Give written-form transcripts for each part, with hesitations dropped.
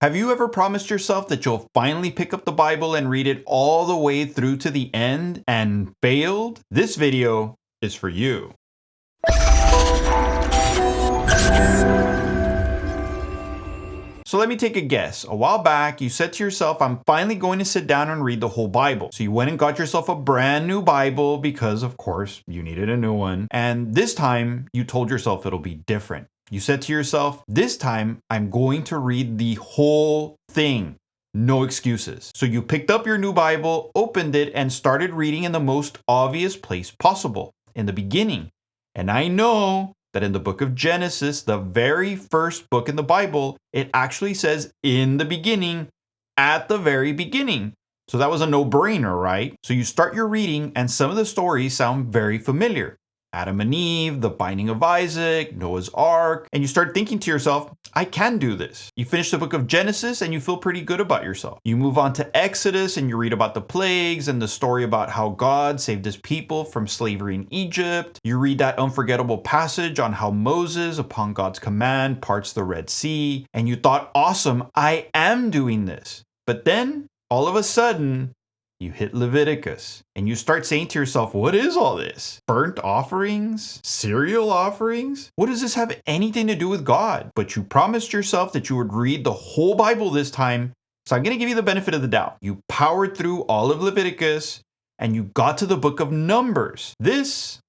Have you ever promised yourself that you'll finally pick up the Bible and read it all the way through to the end and failed? This video is for you. So let me take a guess. A while back, you said to yourself, I'm finally going to sit down and read the whole Bible. So you went and got yourself a brand new Bible because, of course, you needed a new one. And this time, you told yourself it'll be different. You said to yourself, this time, I'm going to read the whole thing. No excuses. So you picked up your new Bible, opened it, and started reading in the most obvious place possible, in the beginning. And I know that in the book of Genesis, the very first book in the Bible, it actually says in the beginning, at the very beginning. So that was a no-brainer, right? So you start your reading and some of the stories sound very familiar. Adam and Eve, the binding of Isaac, Noah's Ark, and you start thinking to yourself, I can do this. You finish the book of Genesis and you feel pretty good about yourself. You move on to Exodus and you read about the plagues and the story about how God saved his people from slavery in Egypt. You read that unforgettable passage on how Moses, upon God's command, parts the Red Sea, and you thought, awesome, I am doing this. But then, all of a sudden, you hit Leviticus and you start saying to yourself, what is all this? Burnt offerings? Cereal offerings? What does this have anything to do with God? But you promised yourself that you would read the whole Bible this time. So I'm going to give you the benefit of the doubt. You powered through all of Leviticus and you got to the book of Numbers. This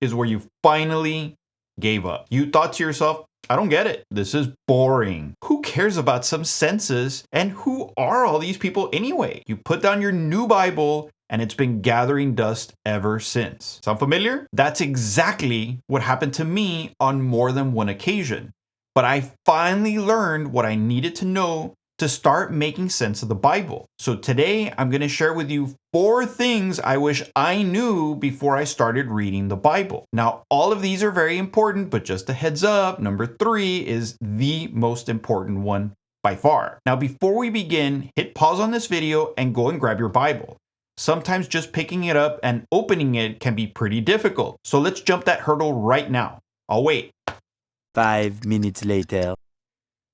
is where you finally gave up. You thought to yourself, I don't get it. This is boring. Who cares about some census? And who are all these people anyway? You put down your new Bible and it's been gathering dust ever since. Sound familiar? That's exactly what happened to me on more than one occasion. But I finally learned what I needed to know to start making sense of the Bible. So today I'm going to share with you 4 things I wish I knew before I started reading the Bible. Now, all of these are very important, but just a heads up, number 3 is the most important one by far. Now, before we begin, hit pause on this video and go and grab your Bible. Sometimes just picking it up and opening it can be pretty difficult. So let's jump that hurdle right now. I'll wait. 5 minutes later.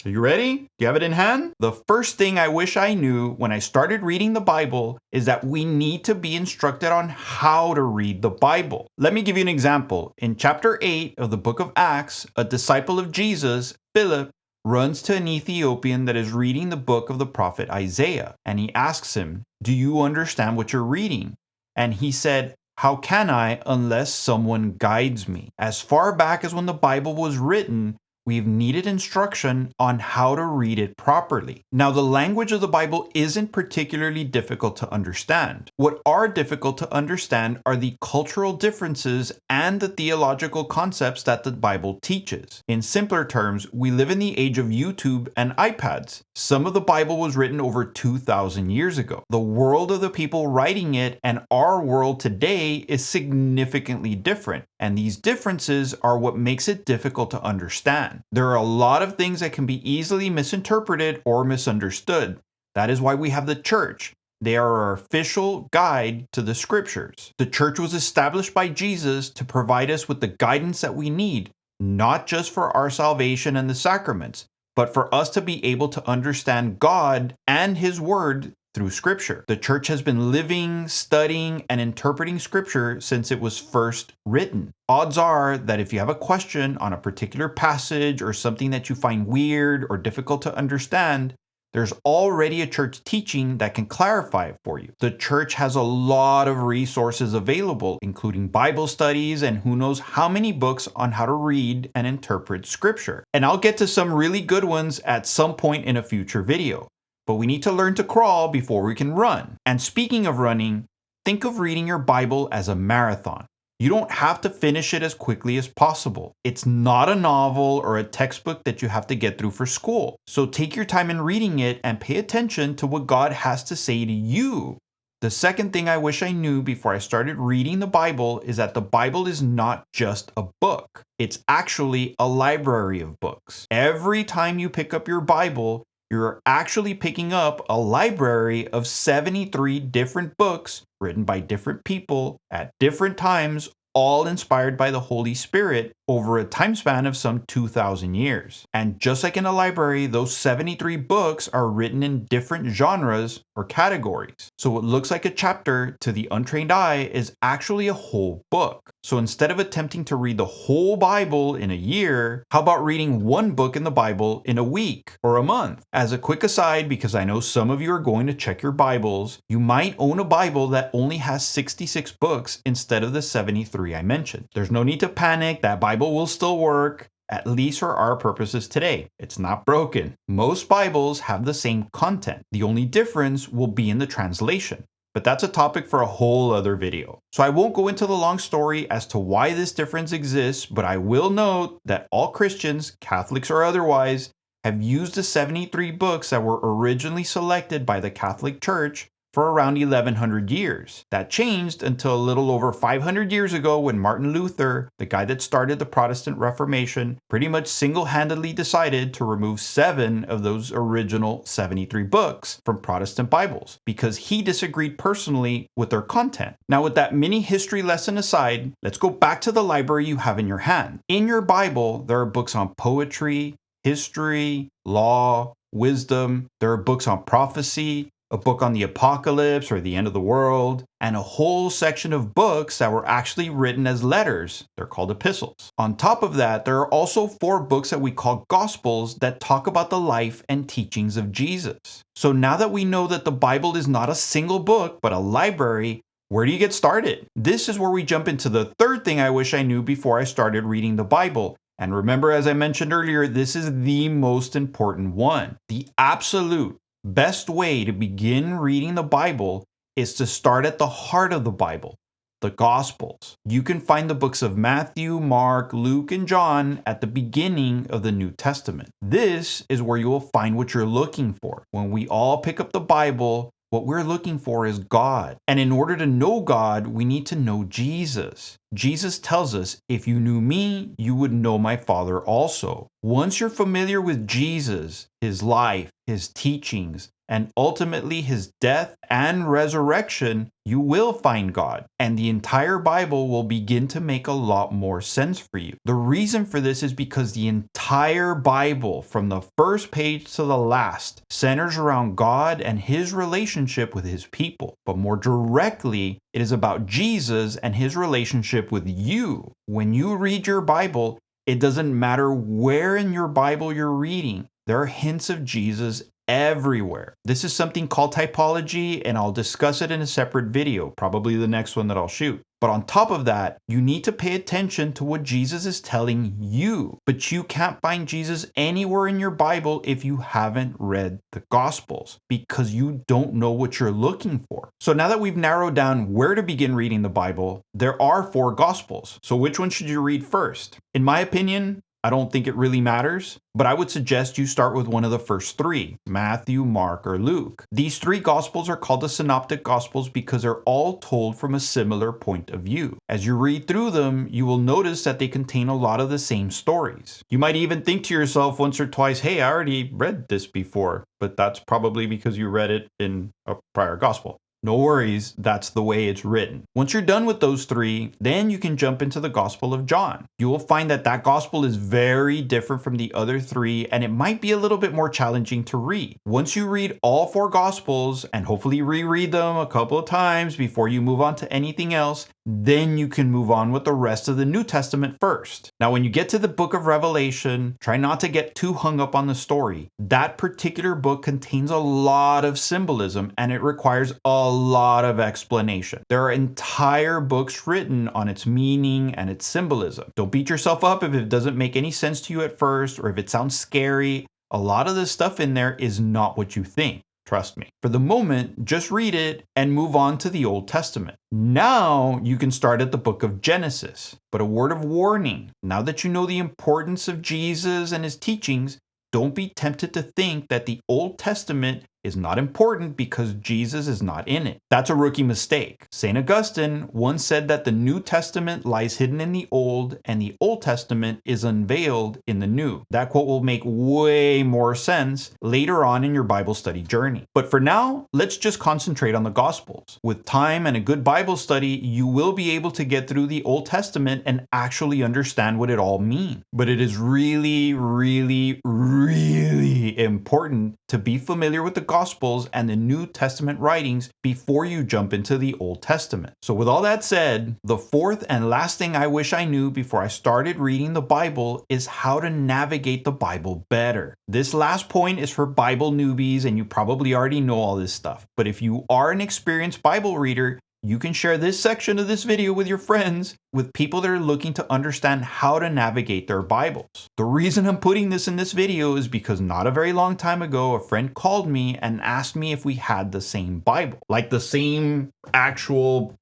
Are you ready? Do you have it in hand? The first thing I wish I knew when I started reading the Bible is that we need to be instructed on how to read the Bible. Let me give you an example. In chapter 8 of the book of Acts, a disciple of Jesus, Philip, runs to an Ethiopian that is reading the book of the prophet Isaiah. And he asks him, do you understand what you're reading? And he said, how can I unless someone guides me? As far back as when the Bible was written, we've needed instruction on how to read it properly. Now, the language of the Bible isn't particularly difficult to understand. What are difficult to understand are the cultural differences and the theological concepts that the Bible teaches. In simpler terms, we live in the age of YouTube and iPads. Some of the Bible was written over 2,000 years ago. The world of the people writing it and our world today is significantly different. And these differences are what makes it difficult to understand. There are a lot of things that can be easily misinterpreted or misunderstood. That is why we have the church. They are our official guide to the scriptures. The church was established by Jesus to provide us with the guidance that we need, not just for our salvation and the sacraments, but for us to be able to understand God and his word through scripture. The church has been living, studying, and interpreting scripture since it was first written. Odds are that if you have a question on a particular passage or something that you find weird or difficult to understand, there's already a church teaching that can clarify it for you. The church has a lot of resources available, including Bible studies and who knows how many books on how to read and interpret scripture. And I'll get to some really good ones at some point in a future video. But we need to learn to crawl before we can run. And speaking of running, think of reading your Bible as a marathon. You don't have to finish it as quickly as possible. It's not a novel or a textbook that you have to get through for school. So take your time in reading it and pay attention to what God has to say to you. The second thing I wish I knew before I started reading the Bible is that the Bible is not just a book. It's actually a library of books. Every time you pick up your Bible, you're actually picking up a library of 73 different books written by different people at different times all inspired by the Holy Spirit over a time span of some 2,000 years. And just like in a library, those 73 books are written in different genres or categories. So what looks like a chapter to the untrained eye is actually a whole book. So instead of attempting to read the whole Bible in a year, how about reading one book in the Bible in a week or a month? As a quick aside, because I know some of you are going to check your Bibles, you might own a Bible that only has 66 books instead of the 73 I mentioned. There's no need to panic, that Bible will still work. At least for our purposes today. It's not broken. Most Bibles have the same content. The only difference will be in the translation. But that's a topic for a whole other video. So I won't go into the long story as to why this difference exists, but I will note that all Christians, Catholics or otherwise, have used the 73 books that were originally selected by the Catholic Church for around 1100 years. That changed until a little over 500 years ago when Martin Luther, the guy that started the Protestant Reformation, pretty much single-handedly decided to remove 7 of those original 73 books from Protestant Bibles because he disagreed personally with their content. Now, with that mini history lesson aside, let's go back to the library you have in your hand. In your Bible, there are books on poetry, history, law, wisdom. There are books on prophecy, a book on the apocalypse or the end of the world, and a whole section of books that were actually written as letters. They're called epistles. On top of that, there are also 4 books that we call gospels that talk about the life and teachings of Jesus. So now that we know that the Bible is not a single book, but a library, where do you get started? This is where we jump into the third thing I wish I knew before I started reading the Bible. And remember, as I mentioned earlier, this is the most important one. The absolute best way to begin reading the Bible is to start at the heart of the Bible, the Gospels. You can find the books of Matthew, Mark, Luke, and John at the beginning of the New Testament. This is where you will find what you're looking for. When we all pick up the Bible, what we're looking for is God. And in order to know God, we need to know Jesus. Jesus tells us, if you knew me, you would know my Father also. Once you're familiar with Jesus, his life, his teachings, and ultimately his death and resurrection, you will find God, and the entire Bible will begin to make a lot more sense for you. The reason for this is because the entire Bible, from the first page to the last, centers around God and his relationship with his people. But more directly, it is about Jesus and his relationship with you. When you read your Bible, it doesn't matter where in your Bible you're reading, there are hints of Jesus everywhere. This is something called typology, and I'll discuss it in a separate video, probably the next one that I'll shoot. But on top of that, you need to pay attention to what Jesus is telling you. But you can't find Jesus anywhere in your Bible if you haven't read the Gospels, because you don't know what you're looking for. So now that we've narrowed down where to begin reading the Bible, there are 4 Gospels. So which one should you read first? In my opinion, I don't think it really matters, but I would suggest you start with one of the first 3, Matthew, Mark, or Luke. These 3 Gospels are called the Synoptic Gospels because they're all told from a similar point of view. As you read through them, you will notice that they contain a lot of the same stories. You might even think to yourself once or twice, hey, I already read this before, but that's probably because you read it in a prior Gospel. No worries, that's the way it's written. Once you're done with those 3, then you can jump into the Gospel of John. You will find that that Gospel is very different from the other 3, and it might be a little bit more challenging to read. Once you read all 4 Gospels, and hopefully reread them a couple of times before you move on to anything else, then you can move on with the rest of the New Testament first. Now, when you get to the book of Revelation, try not to get too hung up on the story. That particular book contains a lot of symbolism, and it requires a lot of explanation. There are entire books written on its meaning and its symbolism. Don't beat yourself up if it doesn't make any sense to you at first, or if it sounds scary. A lot of the stuff in there is not what you think. Trust me. For the moment, just read it and move on to the Old Testament. Now you can start at the book of Genesis. But a word of warning, now that you know the importance of Jesus and his teachings, don't be tempted to think that the Old Testament is not important because Jesus is not in it. That's a rookie mistake. St. Augustine once said that the New Testament lies hidden in the Old and the Old Testament is unveiled in the New. That quote will make way more sense later on in your Bible study journey. But for now, let's just concentrate on the Gospels. With time and a good Bible study, you will be able to get through the Old Testament and actually understand what it all means. But it is really, really, really important to be familiar with the Gospels and the New Testament writings before you jump into the Old Testament. So with all that said, the fourth and last thing I wish I knew before I started reading the Bible is how to navigate the Bible better. This last point is for Bible newbies, and you probably already know all this stuff. But if you are an experienced Bible reader, you can share this section of this video with your friends, with people that are looking to understand how to navigate their Bibles. The reason I'm putting this in this video is because not a very long time ago, a friend called me and asked me if we had the same Bible, like the same actual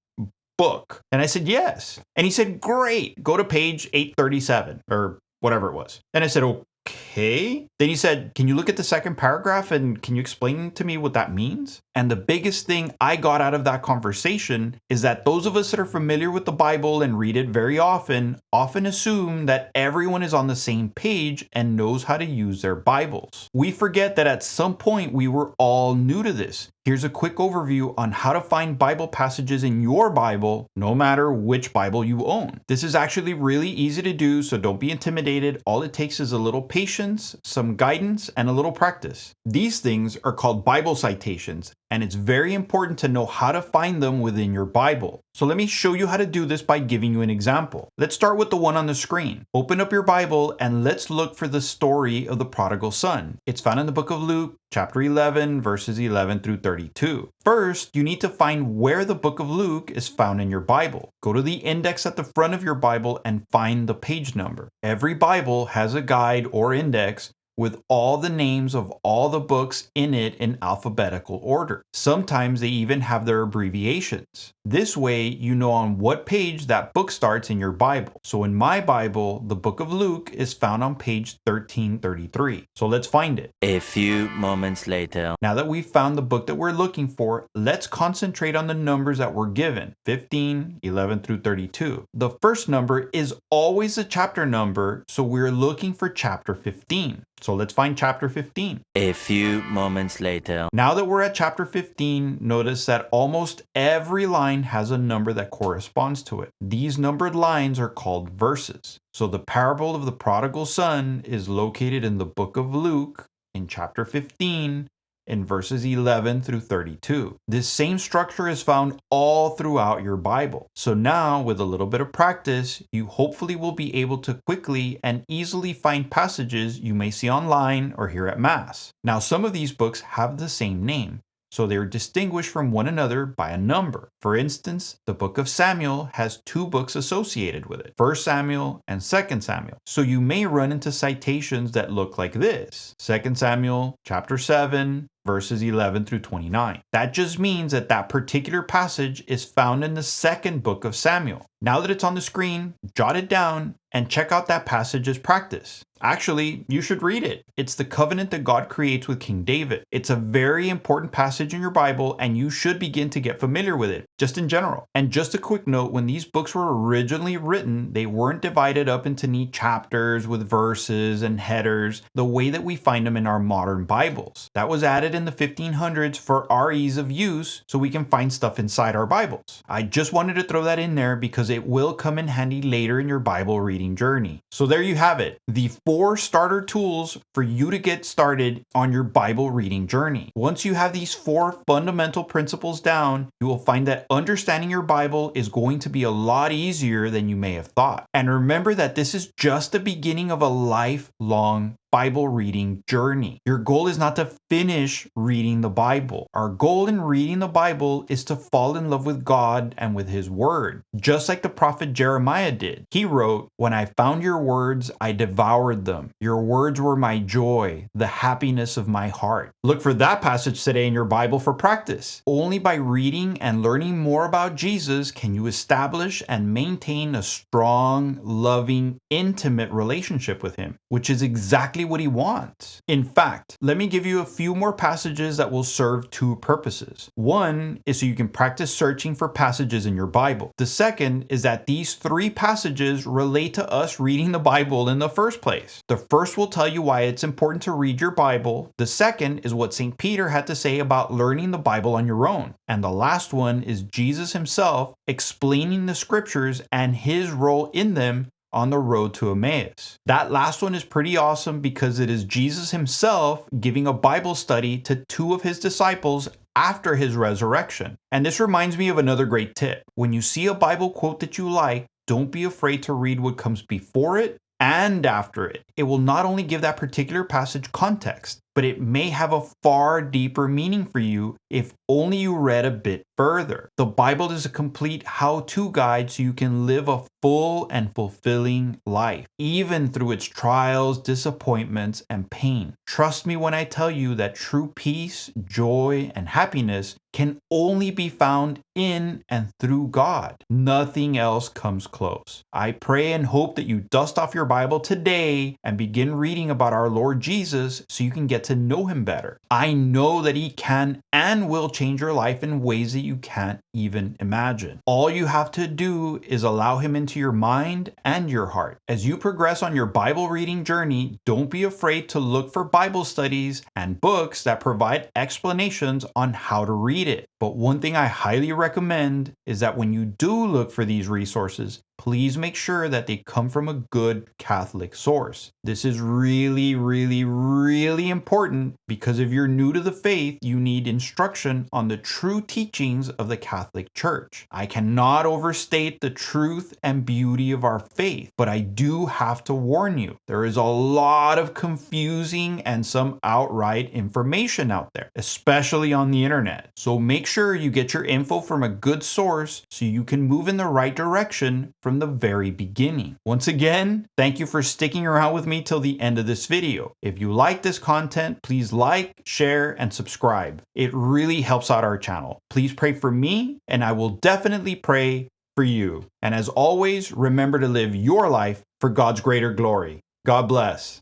book. And I said, yes. And he said, great, go to page 837 or whatever it was. And I said, okay. Then he said, can you look at the second paragraph and can you explain to me what that means? And the biggest thing I got out of that conversation is that those of us that are familiar with the Bible and read it very often assume that everyone is on the same page and knows how to use their Bibles. We forget that at some point we were all new to this. Here's a quick overview on how to find Bible passages in your Bible, no matter which Bible you own. This is actually really easy to do, so don't be intimidated. All it takes is a little patience, some guidance, and a little practice. These things are called Bible citations, and it's very important to know how to find them within your Bible. So let me show you how to do this by giving you an example. Let's start with the one on the screen. Open up your Bible and let's look for the story of the prodigal son. It's found in the book of Luke, chapter 11, verses 11 through 32. First, you need to find where the book of Luke is found in your Bible. Go to the index at the front of your Bible and find the page number. Every Bible has a guide or index with all the names of all the books in it in alphabetical order. Sometimes they even have their abbreviations. This way, you know on what page that book starts in your Bible. So in my Bible, the book of Luke is found on page 1333. So let's find it. A few moments later. Now that we've found the book that we're looking for, let's concentrate on the numbers that were given, 15, 11 through 32. The first number is always a chapter number, so we're looking for chapter 15. So let's find chapter 15. A few moments later. Now that we're at chapter 15, notice that almost every line has a number that corresponds to it. These numbered lines are called verses. So the parable of the prodigal son is located in the book of Luke in chapter 15 in verses 11 through 32. This same structure is found all throughout your Bible. So now, with a little bit of practice, you hopefully will be able to quickly and easily find passages you may see online or hear at Mass. Now, some of these books have the same name, so they're distinguished from one another by a number. For instance, the book of Samuel has two books associated with it, 1 Samuel and 2 Samuel. So you may run into citations that look like this, 2 Samuel chapter 7, verses 11 through 29. That just means that that particular passage is found in the second book of Samuel. Now that it's on the screen, jot it down and check out that passage as practice. Actually, you should read it. It's the covenant that God creates with King David. It's a very important passage in your Bible, and you should begin to get familiar with it, just in general. And just a quick note, when these books were originally written, they weren't divided up into neat chapters with verses and headers the way that we find them in our modern Bibles. That was added in the 1500s for our ease of use, so we can find stuff inside our Bibles. I just wanted to throw that in there because it will come in handy later in your Bible reading journey. So there you have it, the 4 starter tools for you to get started on your Bible reading journey. Once you have these 4 fundamental principles down, you will find that understanding your Bible is going to be a lot easier than you may have thought. And remember that this is just the beginning of a lifelong Bible reading journey. Your goal is not to finish reading the Bible. Our goal in reading the Bible is to fall in love with God and with His Word, just like the prophet Jeremiah did. He wrote, "When I found your words, I devoured them. Your words were my joy, the happiness of my heart." Look for that passage today in your Bible for practice. Only by reading and learning more about Jesus can you establish and maintain a strong, loving, intimate relationship with Him, which is exactly exactly what he wants. In fact, let me give you a few more passages that will serve two purposes. One is so you can practice searching for passages in your Bible. The second is that these three passages relate to us reading the Bible in the first place. The first will tell you why it's important to read your Bible. The second is what St. Peter had to say about learning the Bible on your own. And the last one is Jesus himself explaining the scriptures and his role in them on the road to Emmaus. That last one is pretty awesome because it is Jesus himself giving a Bible study to two of his disciples after his resurrection. And this reminds me of another great tip. When you see a Bible quote that you like, don't be afraid to read what comes before it and after it. It will not only give that particular passage context, but it may have a far deeper meaning for you if only you read a bit further. The Bible is a complete how-to guide so you can live a full and fulfilling life, even through its trials, disappointments, and pain. Trust me when I tell you that true peace, joy, and happiness can only be found in and through God. Nothing else comes close. I pray and hope that you dust off your Bible today and begin reading about our Lord Jesus so you can get to know him better. I know that he can and will change your life in ways that you can't even imagine. All you have to do is allow him into your mind and your heart. As you progress on your Bible reading journey, don't be afraid to look for Bible studies and books that provide explanations on how to read it. But one thing I highly recommend is that when you do look for these resources, please make sure that they come from a good Catholic source. This is really, really, really important because if you're new to the faith, you need instruction on the true teachings of the Catholic Church. I cannot overstate the truth and beauty of our faith, but I do have to warn you, there is a lot of confusing and some outright information out there, especially on the internet. So make sure you get your info from a good source so you can move in the right direction from the very beginning. Once again, thank you for sticking around with me till the end of this video. If you like this content, please like, share, and subscribe. It really helps out our channel. Please pray for me, and I will definitely pray for you. And as always, remember to live your life for God's greater glory. God bless.